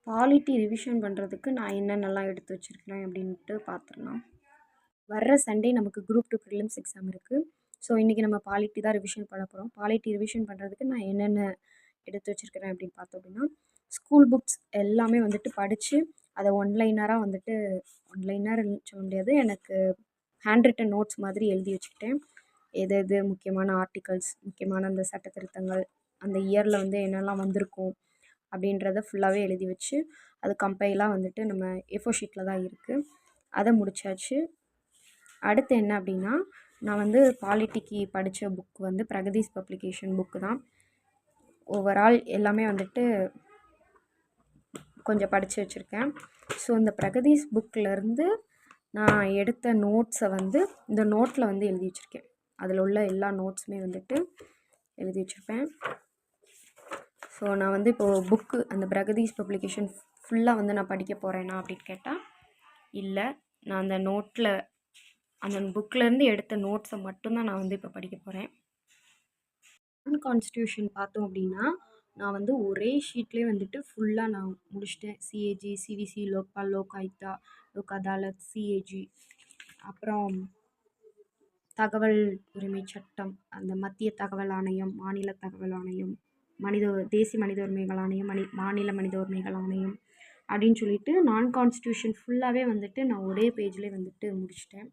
Polity revision பண்ணுறதுக்கு நான் என்னென்னலாம் எடுத்து வச்சுருக்கிறேன் அப்படின்ட்டு பார்த்துடலாம். வர்ற சண்டே நமக்கு குரூப் 2 ப்ரிலிம்ஸ் எக்ஸாம் இருக்குது. ஸோ இன்றைக்கி நம்ம பாலிட்டி தான் ரிவிஷன் பண்ண போகிறோம். பாலிட்டி ரிவிஷன் பண்ணுறதுக்கு நான் என்னென்ன எடுத்து வச்சுருக்கிறேன் அப்படின்னு பார்த்தோம் அப்படின்னா, ஸ்கூல் புக்ஸ் எல்லாமே வந்துட்டு படித்து அதை ஒன்லைனராக வந்துட்டு ஒன்லைனர்னு சொல்ல முடியாது, எனக்கு ஹேண்ட் ரிட்டன் நோட்ஸ் மாதிரி எழுதி வச்சுக்கிட்டேன். எது எது முக்கியமான ஆர்டிகல்ஸ், முக்கியமான அந்த சட்ட திருத்தங்கள், அந்த இயரில் வந்து என்னெல்லாம் வந்திருக்கும் அப்படின்றத ஃபுல்லாகவே எழுதி வச்சு அது கம்பைலாக வந்துட்டு நம்ம A4 ஷீட்டில் தான் இருக்குது. அதை முடிச்சாச்சு. அடுத்து என்ன அப்படின்னா, நான் வந்து பாலிட்டிக்கு படித்த புக் வந்து பிரகதீஷ் பப்ளிகேஷன் புக்கு தான். ஓவரால் எல்லாமே வந்துட்டு கொஞ்சம் படித்து வச்சுருக்கேன். ஸோ இந்த பிரகதீஷ் புக்கிலேருந்து நான் எடுத்த நோட்ஸை வந்து இந்த நோட்டில் வந்து எழுதி வச்சுருக்கேன். அதில் உள்ள எல்லா நோட்ஸுமே வந்துட்டு எழுதி வச்சுருப்பேன். ஸோ நான் வந்து இப்போது புக்கு அந்த பிரகதீஷ் பப்ளிகேஷன் ஃபுல்லாக வந்து நான் படிக்க போகிறேன்னா அப்படின்னு கேட்டால் இல்லை. நான் அந்த நோட்டில் அந்த புக்கிலேருந்து எடுத்த நோட்ஸை மட்டும்தான் நான் வந்து இப்போ படிக்க போகிறேன். கான்ஸ்டியூஷன் பார்த்தோம் அப்படின்னா நான் வந்து ஒரே ஷீட்லேயே வந்துட்டு ஃபுல்லாக நான் முடிச்சிட்டேன். CAG, CVC, Lokpal, Lok Ayukta, Lok Adalat, CAG, அப்புறம் தகவல் உரிமை சட்டம், அந்த மத்திய தகவல் ஆணையம், மாநில தகவல் ஆணையம், தேசிய மனித உரிமைகள் ஆணையம், மாநில மனித உரிமைகள் ஆணையம் அப்படின்னு சொல்லிட்டு கான்ஸ்டியூஷன் ஃபுல்லாகவே வந்துட்டு நான் ஒரே பேஜ்லேயே வந்துட்டு முடிச்சிட்டேன்.